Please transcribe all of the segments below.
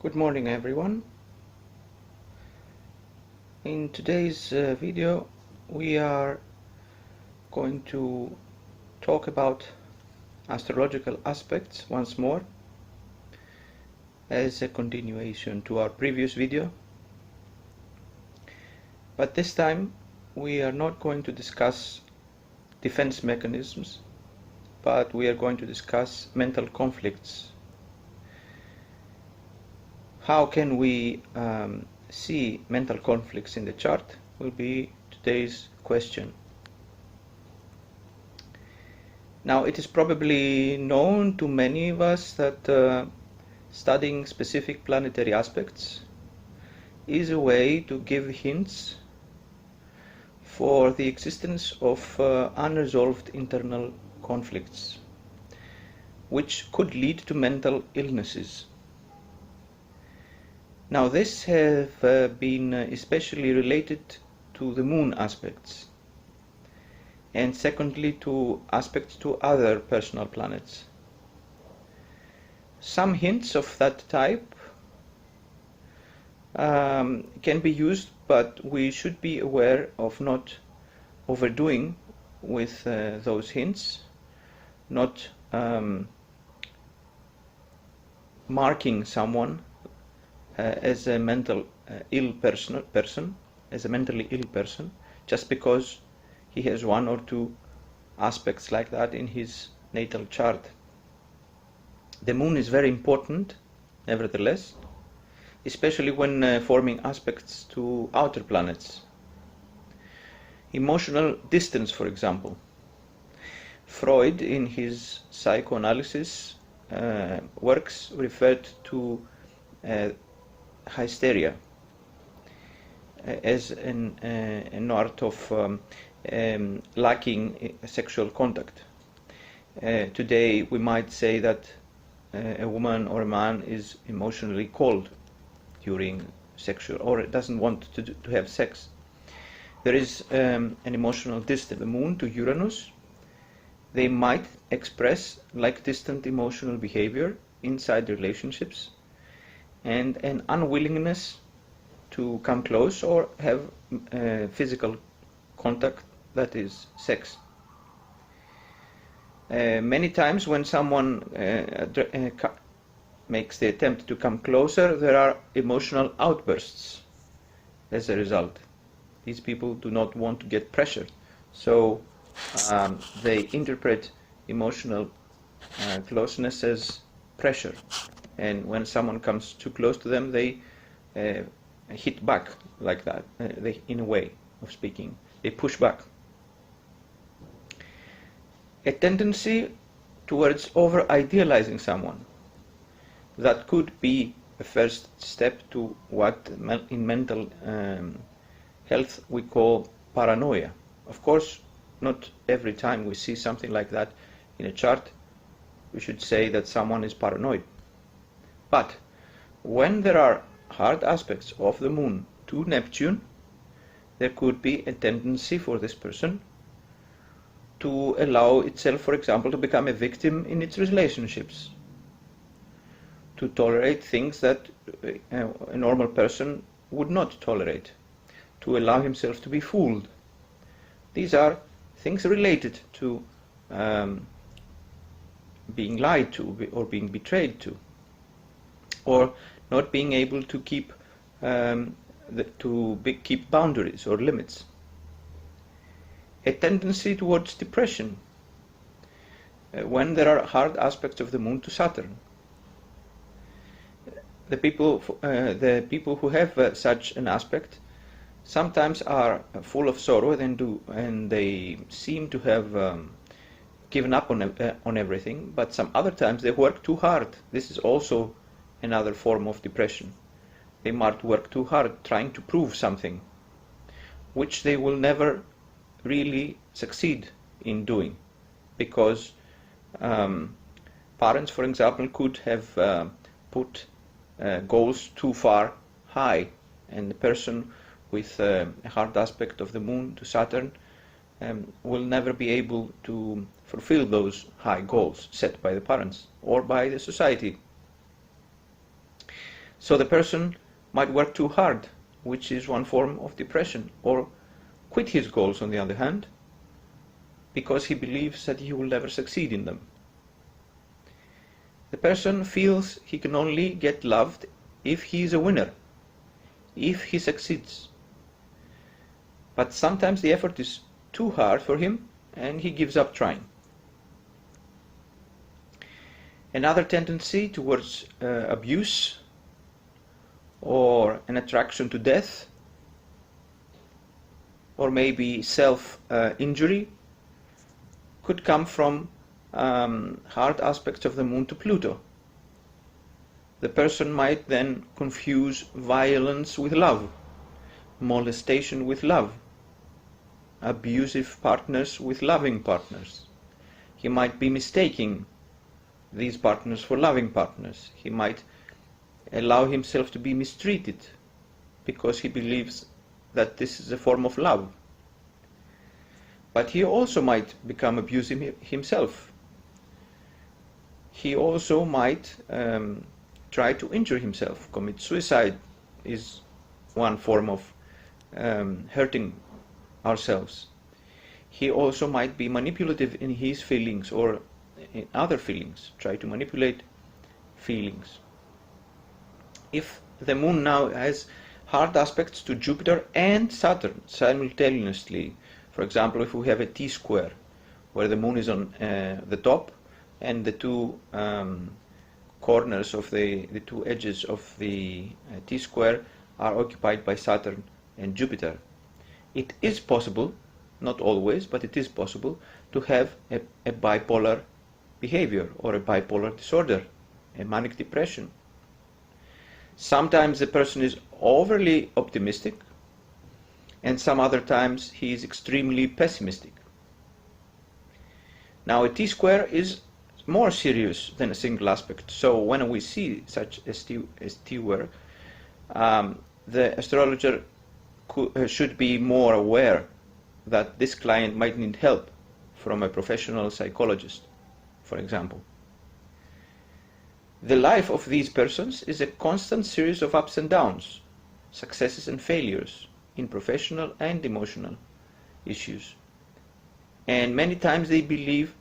Good morning everyone. In today's video we are going to talk about astrological aspects once more as a continuation to our previous video. But this time we are not going to discuss defense mechanisms, but we are going to discuss mental conflicts. How can we see mental conflicts in the chart will be today's question. Now, it is probably known to many of us that studying specific planetary aspects is a way to give hints for the existence of unresolved internal conflicts, which could lead to mental illnesses. Now, this has been especially related to the moon aspects, and secondly to aspects to other personal planets. Some hints of that type can be used, but we should be aware of not overdoing with those hints, not marking someone as a mentally ill person, just because he has one or two aspects like that in his natal chart. The moon is very important, nevertheless, especially when forming aspects to outer planets. Emotional distance, for example. Freud, in his psychoanalysis works, referred to hysteria as an art of lacking sexual contact. Today we might say that a woman or a man is emotionally cold during sexual, or doesn't want to have sex. There is an emotional distance. The moon to Uranus, they might express like distant emotional behavior inside relationships, and an unwillingness to come close or have physical contact, that is sex. Many times when someone makes the attempt to come closer, there are emotional outbursts as a result. These people do not want to get pressured, so they interpret emotional closeness as pressure. And when someone comes too close to them, they hit back like that, in a way of speaking. They push back. A tendency towards over-idealizing someone. That could be a first step to what in mental health we call paranoia. Of course, not every time we see something like that in a chart, we should say that someone is paranoid. But when there are hard aspects of the moon to Neptune, there could be a tendency for this person to allow itself, for example, to become a victim in its relationships, to tolerate things that a normal person would not tolerate, to allow himself to be fooled. These are things related to being lied to or being betrayed to, or not being able to keep keep boundaries or limits. A tendency towards depression when there are hard aspects of the moon to Saturn. The people who have such an aspect sometimes are full of sorrow and they seem to have given up on everything, but some other times they work too hard. This is also another form of depression. They might work too hard trying to prove something, which they will never really succeed in doing, because parents, for example, could have put goals too far high, and the person with a hard aspect of the moon to Saturn will never be able to fulfill those high goals set by the parents or by the society. So the person might work too hard, which is one form of depression, or quit his goals on the other hand, because he believes that he will never succeed in them. The person feels he can only get loved if he is a winner, if he succeeds. But sometimes the effort is too hard for him and he gives up trying. Another tendency towards abuse or an attraction to death, or maybe self-injury, could come from hard aspects of the moon to Pluto. The person might then confuse violence with love, molestation with love, abusive partners with loving partners. He might be mistaking these partners for loving partners. He might allow himself to be mistreated because he believes that this is a form of love. But he also might become abusive himself. He also might try to injure himself. Commit suicide is one form of hurting ourselves. He also might be manipulative in his feelings or in other feelings, try to manipulate feelings. If the moon now has hard aspects to Jupiter and Saturn simultaneously, for example, if we have a T-square where the moon is on the top and the two corners of the two edges of the T-square are occupied by Saturn and Jupiter, it is possible, not always, but it is possible to have a bipolar behavior or a bipolar disorder, a manic depression. Sometimes the person is overly optimistic, and some other times he is extremely pessimistic. Now a T-square is more serious than a single aspect, so when we see such a T-square, the astrologer should be more aware that this client might need help from a professional psychologist, for example. The life of these persons is a constant series of ups and downs, successes and failures in professional and emotional issues. And many times they believe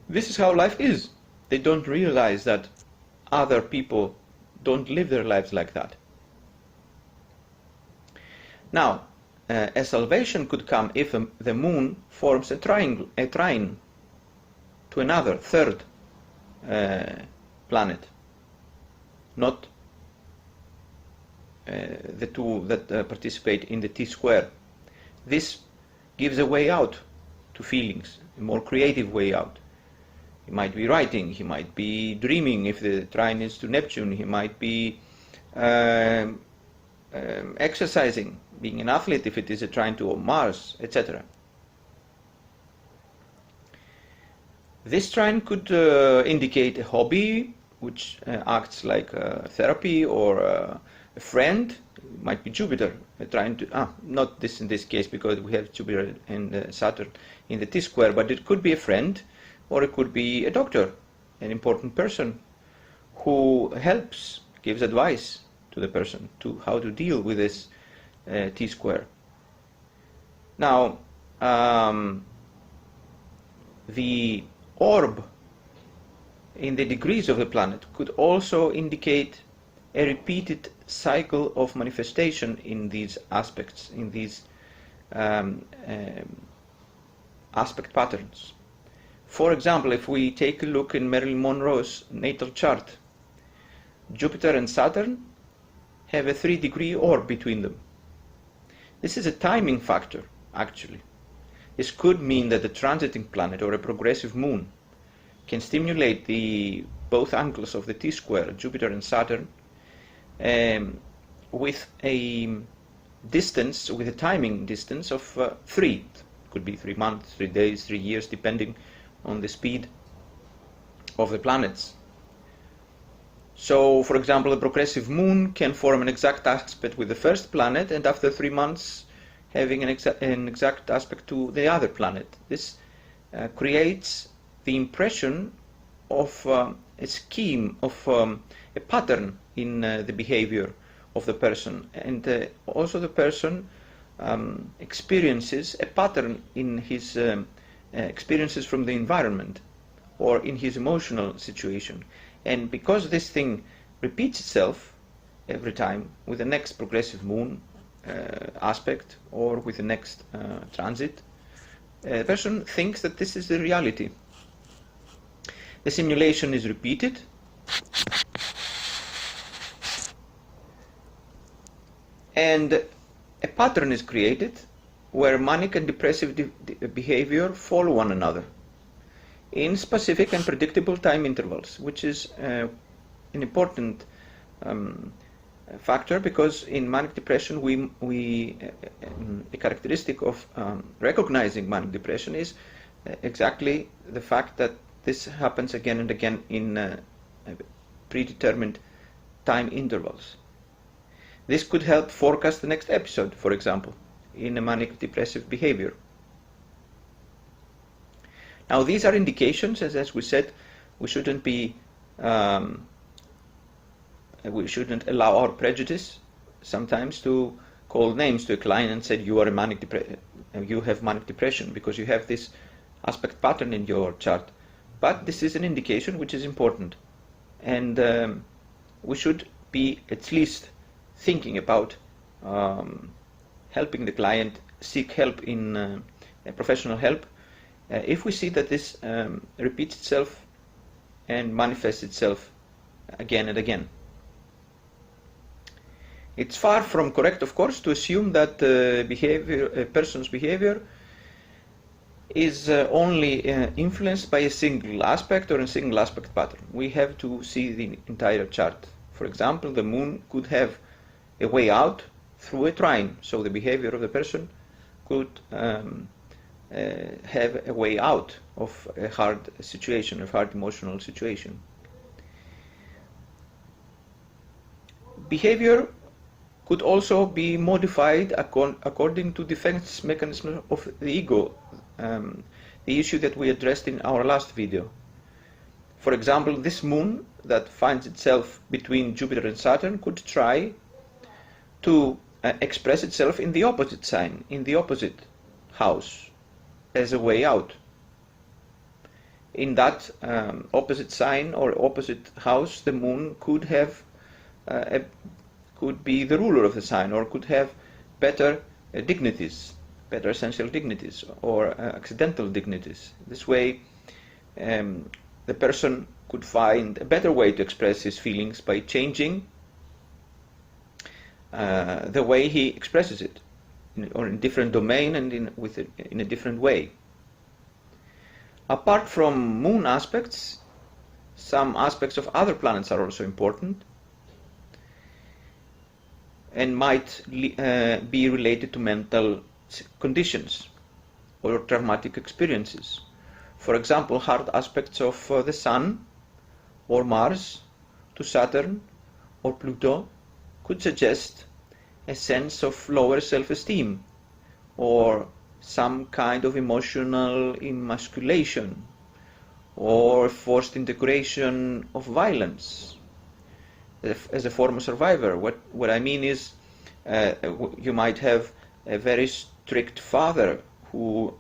this is how life is. They don't realize that other people don't live their lives like that. Now, a salvation could come if the moon forms a trine to another, third planet, not the two that participate in the T-square. This gives a way out to feelings, a more creative way out. He might be writing, he might be dreaming if the trine is to Neptune, he might be exercising, being an athlete if it is a trine to Mars, etc. This trine could indicate a hobby which acts like therapy, or a friend. It might be Jupiter trying to, not this in this case because we have Jupiter and Saturn in the T-square, but it could be a friend, or it could be a doctor, an important person who helps, gives advice to the person to how to deal with this T-square. Now, the orb in the degrees of the planet could also indicate a repeated cycle of manifestation in these aspects, in these aspect patterns. For example, if we take a look in Marilyn Monroe's natal chart, Jupiter and Saturn have a 3-degree orb between them. This is a timing factor, actually. This could mean that a transiting planet or a progressive moon can stimulate both angles of the T-square, Jupiter and Saturn, with a distance, with a timing distance of 3. It could be 3 months, 3 days, 3 years, depending on the speed of the planets. So, for example, a progressive moon can form an exact aspect with the first planet, and after 3 months having an exact aspect to the other planet. This creates the impression of a scheme, of a pattern in the behavior of the person, and also the person experiences a pattern in his experiences from the environment or in his emotional situation. And because this thing repeats itself every time with the next progressive moon aspect or with the next transit, the person thinks that this is the reality. The simulation is repeated, and a pattern is created where manic and depressive behavior follow one another in specific and predictable time intervals, which is an important factor, because in manic depression a characteristic of recognizing manic depression is exactly the fact that this happens again and again in predetermined time intervals. This could help forecast the next episode, for example, in a manic depressive behavior. Now, these are indications, as we said, we shouldn't allow our prejudice sometimes to call names to a client and say you are you have manic depression because you have this aspect pattern in your chart. But this is an indication which is important, and we should be at least thinking about helping the client seek help in professional help if we see that this repeats itself and manifests itself again and again. It's far from correct, of course, to assume that a person's behavior is only influenced by a single aspect or a single aspect pattern. We have to see the entire chart. For example, the moon could have a way out through a trine, so the behavior of the person could have a way out of a hard situation, a hard emotional situation. Behavior could also be modified according to defense mechanisms of the ego, the issue that we addressed in our last video. For example, this moon that finds itself between Jupiter and Saturn could try to express itself in the opposite sign, in the opposite house, as a way out. In that opposite sign or opposite house, the moon could have could be the ruler of the sign, or could have better dignities, better essential dignities, or accidental dignities. This way, the person could find a better way to express his feelings by changing the way he expresses it, or in a different domain and in a different way. Apart from moon aspects, some aspects of other planets are also important and might be related to mental conditions or traumatic experiences. For example, hard aspects of the Sun or Mars to Saturn or Pluto could suggest a sense of lower self-esteem or some kind of emotional emasculation or forced integration of violence as a former survivor. What I mean is you might have a very strict father who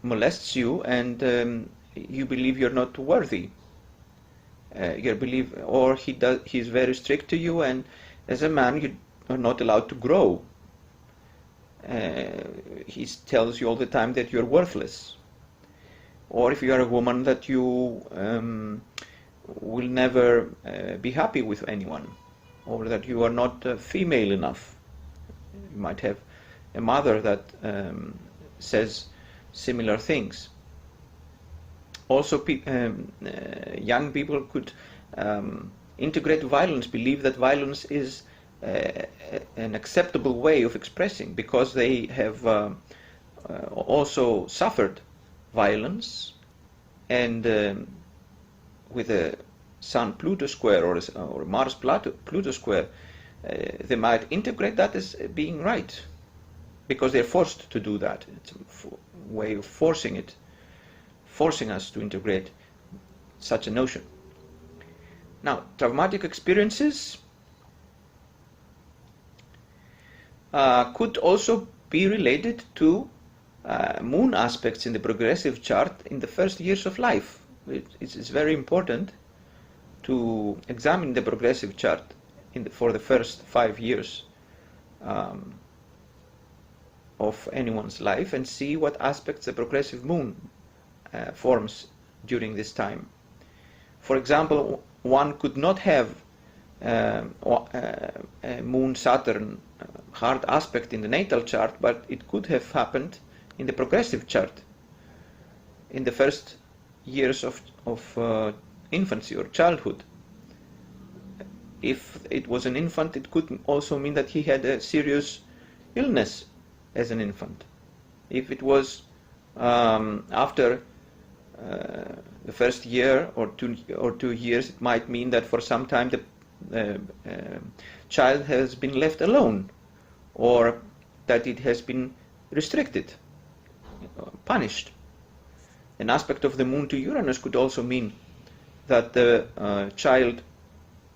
molests you, and you believe you're not worthy. Or he's very strict to you, and as a man you are not allowed to grow. He tells you all the time that you're worthless. Or if you are a woman, that you will never be happy with anyone, or that you are not female enough. You might have a mother that says similar things. Also, young people could integrate violence, believe that violence is an acceptable way of expressing, because they have also suffered violence, and with a Sun-Pluto square or Mars-Pluto square, they might integrate that as being right, because they're forced to do that. It's a way of forcing it, forcing us to integrate such a notion. Now, traumatic experiences could also be related to moon aspects in the progressive chart in the first years of life. It's very important to examine the progressive chart for the first 5 years of anyone's life and see what aspects the progressive moon forms during this time. For example, one could not have a Moon-Saturn hard aspect in the natal chart, but it could have happened in the progressive chart in the first years of infancy or childhood. If it was an infant, it could also mean that he had a serious illness as an infant. If it was after the first year or 2 years, it might mean that for some time the child has been left alone, or that it has been restricted, punished. An aspect of the moon to Uranus could also mean that the child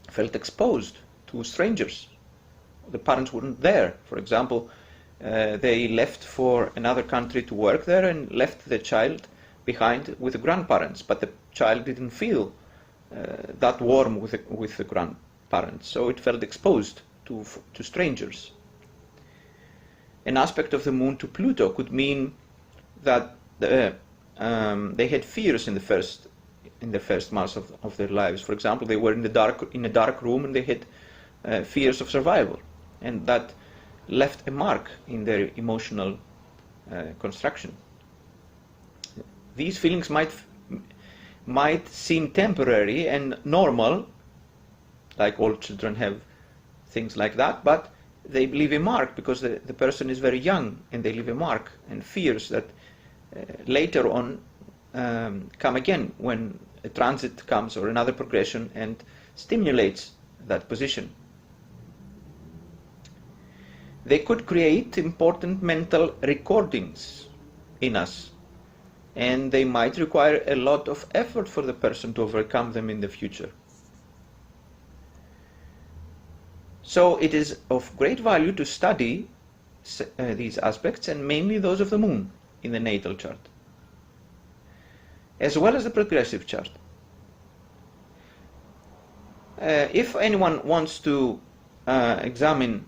felt exposed to strangers. The parents weren't there. For example, they left for another country to work there and left the child behind with the grandparents, but the child didn't feel that warm with the grandparents, so it felt exposed to strangers. An aspect of the moon to Pluto could mean that they had fears in the first months of their lives. For example, they were in a dark room and they had fears of survival, and that left a mark in their emotional construction. These feelings might seem temporary and normal, like all children have things like that, but they leave a mark because the person is very young, and they leave a mark and fears that later on come again when a transit comes or another progression and stimulates that position. They could create important mental recordings in us, and they might require a lot of effort for the person to overcome them in the future. So it is of great value to study these aspects, and mainly those of the moon in the natal chart, as well as the progressive chart. If anyone wants to examine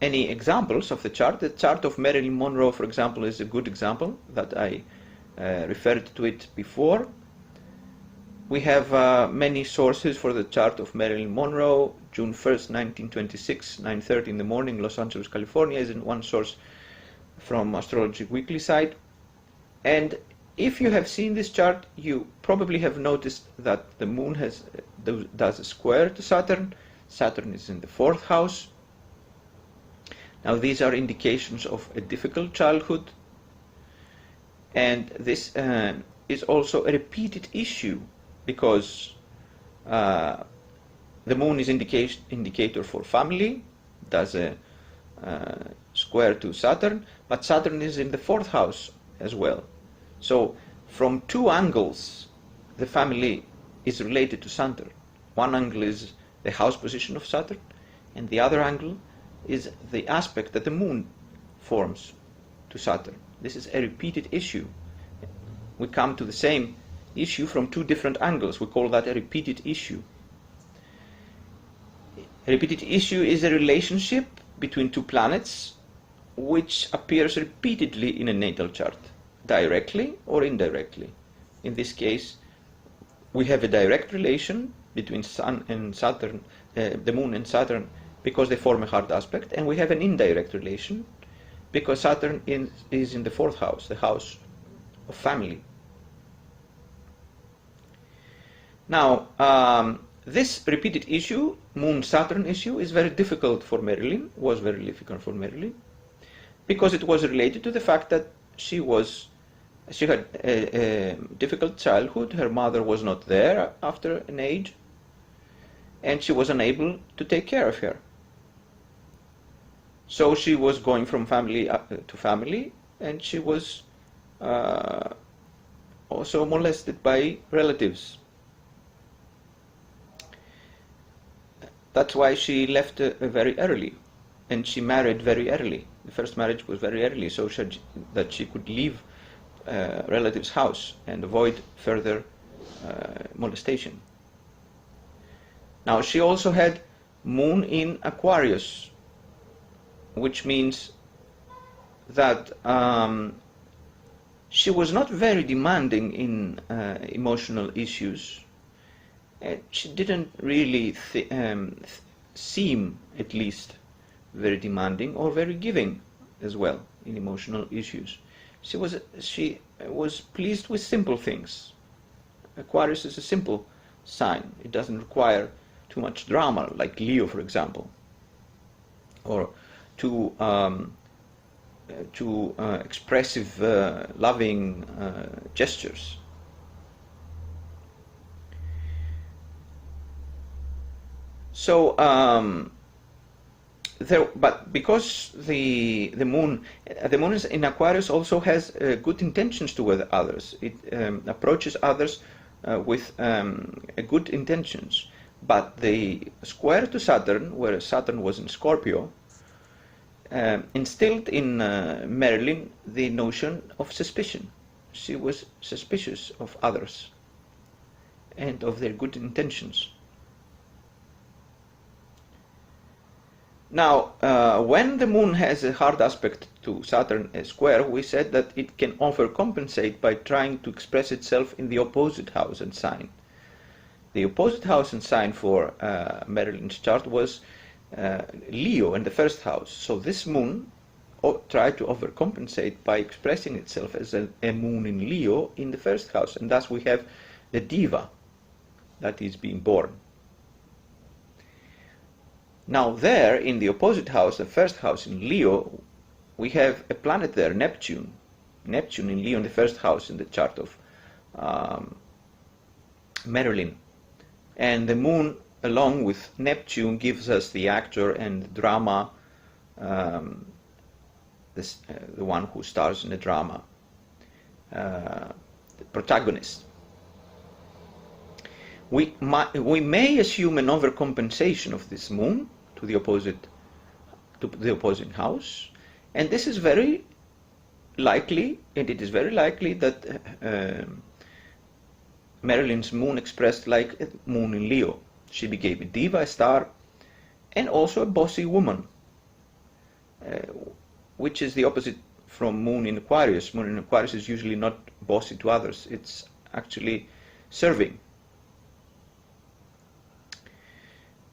any examples of the chart of Marilyn Monroe, for example, is a good example that I referred to it before. We have many sources for the chart of Marilyn Monroe. June 1st, 1926, 9:30 in the morning, Los Angeles, California, is in one source from Astrology Weekly site. And if you have seen this chart, you probably have noticed that the moon does a square to Saturn. Saturn is in the 4th house. Now these are indications of a difficult childhood, and this is also a repeated issue because the moon is indicator for family, does a square to Saturn, but Saturn is in the 4th house as well. So from two angles the family is related to Saturn. One angle is the house position of Saturn, and the other angle is the aspect that the moon forms to Saturn. This is a repeated issue. We come to the same issue from two different angles. We call that a repeated issue. A repeated issue is a relationship between two planets which appears repeatedly in a natal chart, directly or indirectly. In this case, we have a direct relation between Sun and Saturn, the moon and Saturn, because they form a hard aspect, and we have an indirect relation because Saturn is in the 4th house, the house of family. Now, this repeated issue, Moon-Saturn issue, is very difficult for Marilyn, was very difficult for Marilyn, because it was related to the fact that she had a difficult childhood. Her mother was not there after an age, and she was unable to take care of her. So she was going from family to family, and she was also molested by relatives. That's why she left very early, and she married very early. The first marriage was very early, so that she could leave relatives' house and avoid further molestation. Now, she also had moon in Aquarius, which means that she was not very demanding in emotional issues. She didn't really seem, at least, very demanding or very giving as well in emotional issues. She was pleased with simple things. Aquarius is a simple sign. It doesn't require too much drama, like Leo, for example, or too expressive, loving gestures. So, but because the moon is in Aquarius also has good intentions toward others. It approaches others with good intentions. But the square to Saturn, where Saturn was in Scorpio, instilled in Marilyn the notion of suspicion. She was suspicious of others and of their good intentions. Now, when the moon has a hard aspect to Saturn square, we said that it can overcompensate by trying to express itself in the opposite house and sign. The opposite house and sign for Marilyn's chart was Leo in the first house. So this moon tried to overcompensate by expressing itself as a moon in Leo in the first house, and thus we have the diva that is being born. Now there, in the opposite house, the first house in Leo, we have a planet there, Neptune. Neptune in Leo in the first house in the chart of Marilyn. And the moon, along with Neptune, gives us the actor and the drama, the one who stars in the drama, the protagonist. We may assume an overcompensation of this moon to the opposing house, and this is very likely, and it is very likely that Marilyn's moon expressed like a moon in Leo. She became a diva, a star, and also a bossy woman, which is the opposite from moon in Aquarius. Moon in Aquarius is usually not bossy to others, it's actually serving.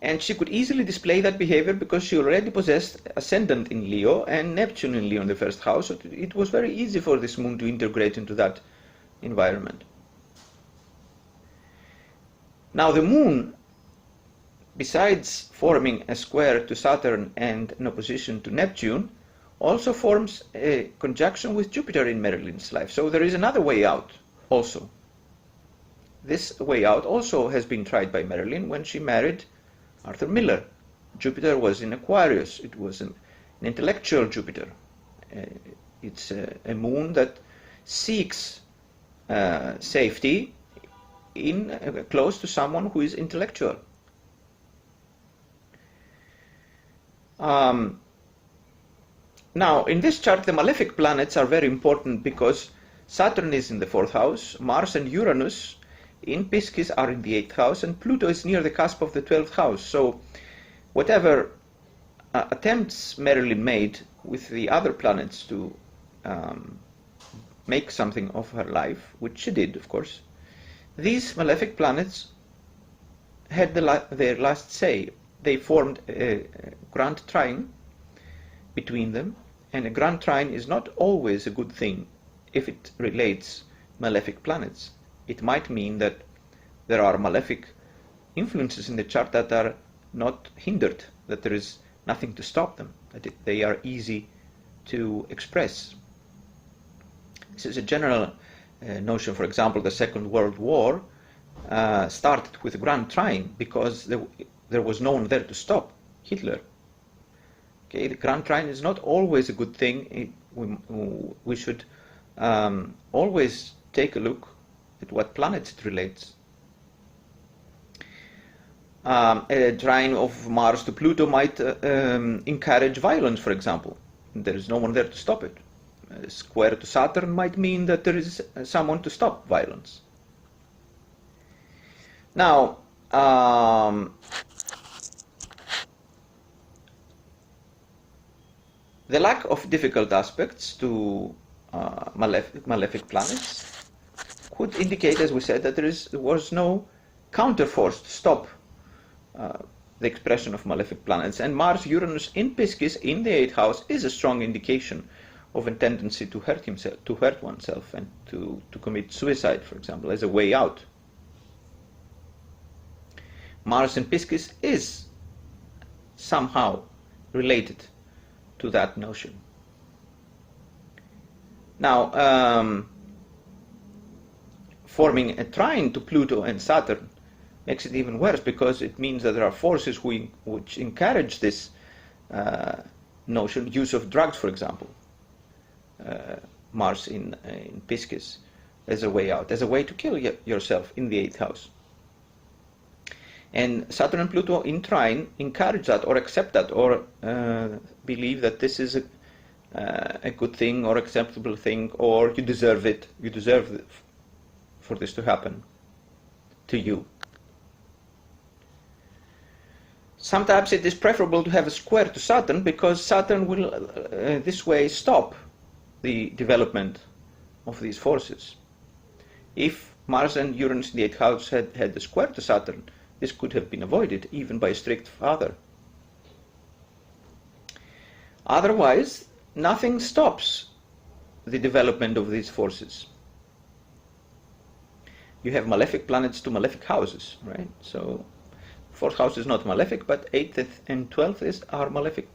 And she could easily display that behavior because she already possessed ascendant in Leo and Neptune in Leo in the first house, so it was very easy for this moon to integrate into that environment. Now the moon, besides forming a square to Saturn and an opposition to Neptune, also forms a conjunction with Jupiter in Marilyn's life. So there is another way out also. This way out also has been tried by Marilyn when she married Arthur Miller. Jupiter was in Aquarius. It was an intellectual Jupiter. It's a moon that seeks safety in close to someone who is intellectual. Now, in this chart, the malefic planets are very important because Saturn is in the 4th house, Mars and Uranus in Pisces are in the 8th house, and Pluto is near the cusp of the 12th house. So whatever attempts Marilyn made with the other planets to make something of her life, which she did, of course, these malefic planets had their last say. They formed a grand trine between them, and a grand trine is not always a good thing if it relates malefic planets. It might mean that there are malefic influences in the chart that are not hindered, that there is nothing to stop them, that they are easy to express. This is a general notion. For example, the Second World War started with a grand trine because there was no one there to stop Hitler. Okay, the grand trine is not always a good thing. We should always take a look at what planets it relates. A trine of Mars to Pluto might encourage violence, for example. There is no one there to stop it. A square to Saturn might mean that there is someone to stop violence. Now, the lack of difficult aspects to malefic planets could indicate, as we said, that there was no counterforce to stop the expression of malefic planets. And Mars-Uranus in Piscis in the 8th house is a strong indication of a tendency to hurt oneself, and to commit suicide, for example, as a way out. Mars in Piscis is somehow related to that notion. Now, forming a trine to Pluto and Saturn makes it even worse, because it means that there are forces which encourage this notion, use of drugs, for example. Mars in Piscis as a way out, as a way to kill yourself in the 8th house. And Saturn and Pluto in trine encourage that, or accept that, or believe that this is a good thing or acceptable thing, or you deserve it. You deserve for this to happen to you. Sometimes it is preferable to have a square to Saturn, because Saturn will this way stop the development of these forces. If Mars and Uranus in the 8th house had a square to Saturn, this could have been avoided, even by a strict father. Otherwise, nothing stops the development of these forces. You have malefic planets to malefic houses, right? So, 4th house is not malefic, but 8th and 12th are malefic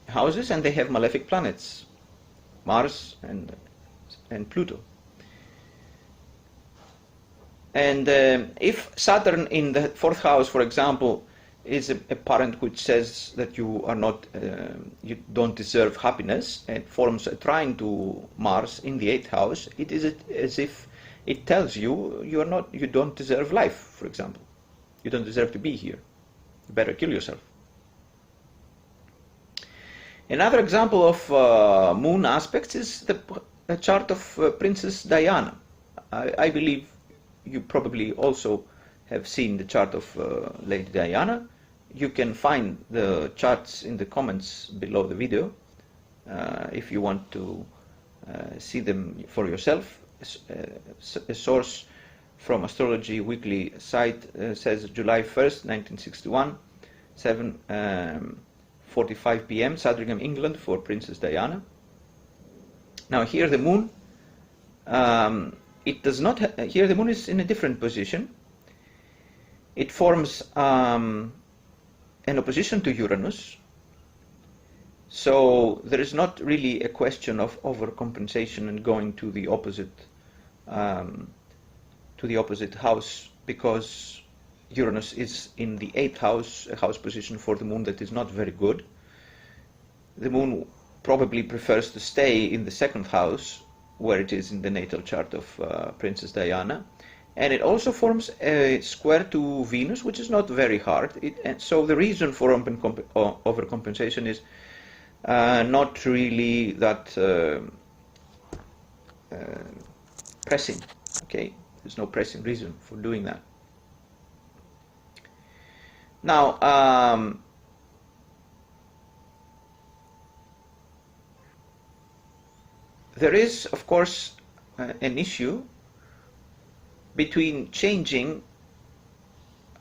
houses, and they have malefic planets, Mars and Pluto. And if Saturn in the 4th house, for example, is a parent which says that you are not, you don't deserve happiness, and forms a trine to Mars in the 8th house, it is as if it tells you you don't deserve life, for example. You don't deserve to be here. You better kill yourself. Another example of moon aspects is the chart of Princess Diana. I believe you probably also have seen the chart of Lady Diana. You can find the charts in the comments below the video if you want to see them for yourself. A source from Astrology Weekly site says July 1st, 1961, 7:45 p.m. Sandringham, England, for Princess Diana. Now here the moon, it does not. Here the moon is in a different position. It forms an opposition to Uranus. So there is not really a question of overcompensation and going to the opposite house, because Uranus is in the 8th house, a house position for the moon that is not very good. The moon probably prefers to stay in the 2nd house, where it is in the natal chart of Princess Diana. And it also forms a square to Venus, which is not very hard. And so the reason for overcompensation is not really that pressing. Okay, there's no pressing reason for doing that. Now, there is, of course, an issue between changing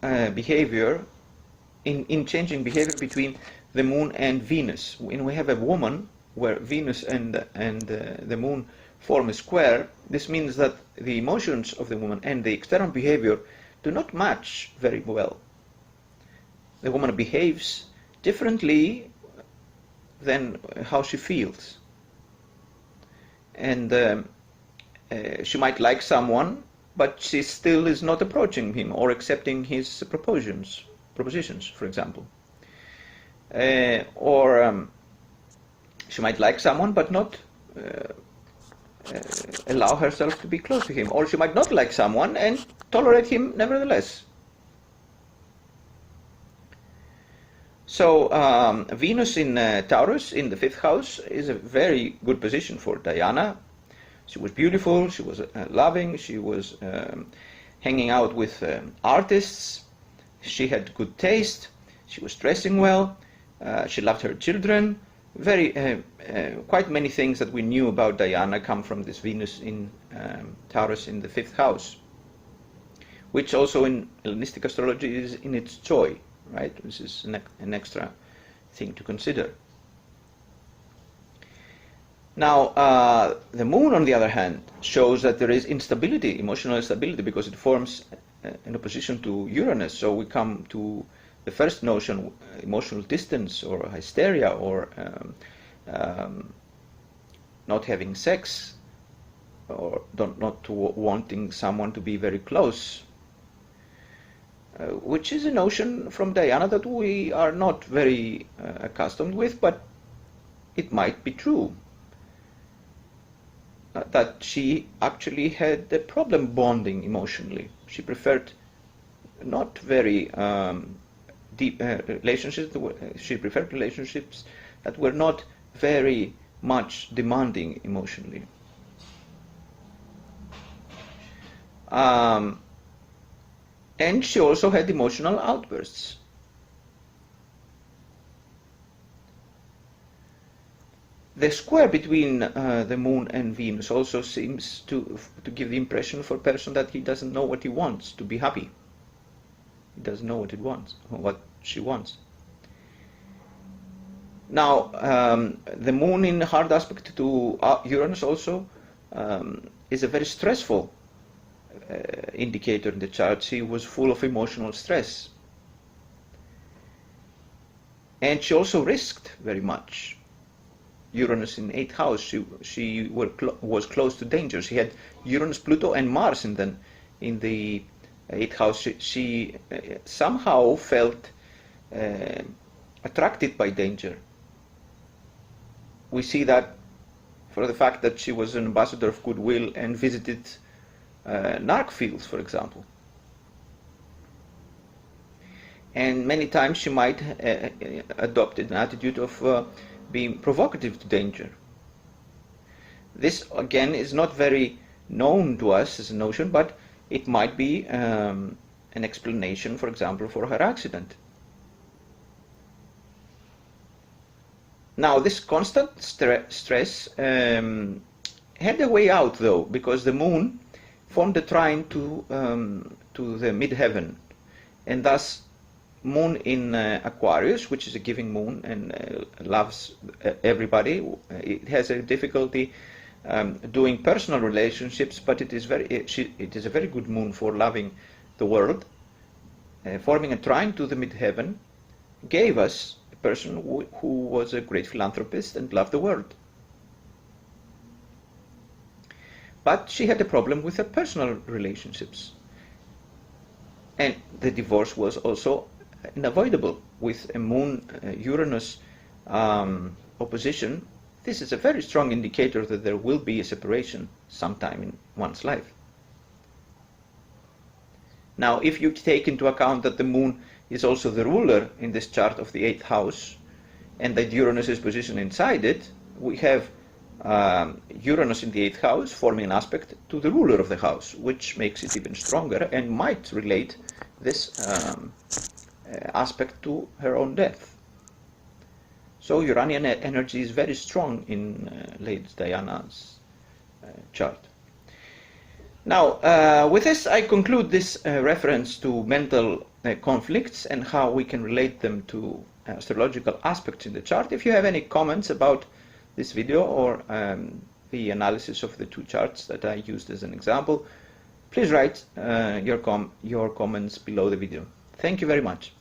behavior, in changing behavior between the moon and Venus. When we have a woman where Venus and the moon form a square, this means that the emotions of the woman and the external behavior do not match very well. The woman behaves differently than how she feels. And she might like someone, but she still is not approaching him or accepting his propositions, for example. Or she might like someone, but not allow herself to be close to him, or she might not like someone and tolerate him nevertheless. So Venus in Taurus in the 5th house is a very good position for Diana. She was beautiful, she was loving, she was hanging out with artists, she had good taste, she was dressing well, she loved her children. Quite many things that we knew about Diana come from this Venus in Taurus in the 5th house, which also in Hellenistic astrology is in its joy, right? This is an extra thing to consider. Now, the moon, on the other hand, shows that there is instability, emotional instability, because it forms an opposition to Uranus. So we come to the first notion, emotional distance or hysteria, or not having sex, or not wanting someone to be very close, which is a notion from Diana that we are not very accustomed with, but it might be true. That she actually had a problem bonding emotionally. She preferred not very deep relationships. She preferred relationships that were not very much demanding emotionally. And she also had emotional outbursts. The square between the moon and Venus also seems to give the impression for a person that he doesn't know what he wants to be happy. He doesn't know what he wants, or what she wants. Now, the moon in hard aspect to Uranus also is a very stressful indicator in the chart. She was full of emotional stress. And she also risked very much. Uranus in 8th house, she was close to danger. She had Uranus, Pluto, and Mars in the 8th house. She somehow felt attracted by danger. We see that for the fact that she was an ambassador of goodwill and visited narc fields, for example. And many times she might adopted an attitude of being provocative to danger. This again is not very known to us as a notion, but it might be an explanation, for example, for her accident. Now, this constant stress had a way out, though, because the moon formed a trine to the midheaven, and thus moon in Aquarius, which is a giving moon and loves everybody. It has a difficulty doing personal relationships, but it is a very good moon for loving the world. Forming a trine to the midheaven gave us a person who was a great philanthropist and loved the world. But she had a problem with her personal relationships. And the divorce was also unavoidable with a moon Uranus opposition. This is a very strong indicator that there will be a separation sometime in one's life. Now, if you take into account that the moon is also the ruler in this chart of the 8th house, and that Uranus is positioned inside it, we have Uranus in the 8th house forming an aspect to the ruler of the house, which makes it even stronger and might relate this aspect to her own death. So Uranian energy is very strong in Lady Diana's chart. Now, with this I conclude this reference to mental conflicts and how we can relate them to astrological aspects in the chart. If you have any comments about this video or the analysis of the two charts that I used as an example, please write your comments below the video. Thank you very much.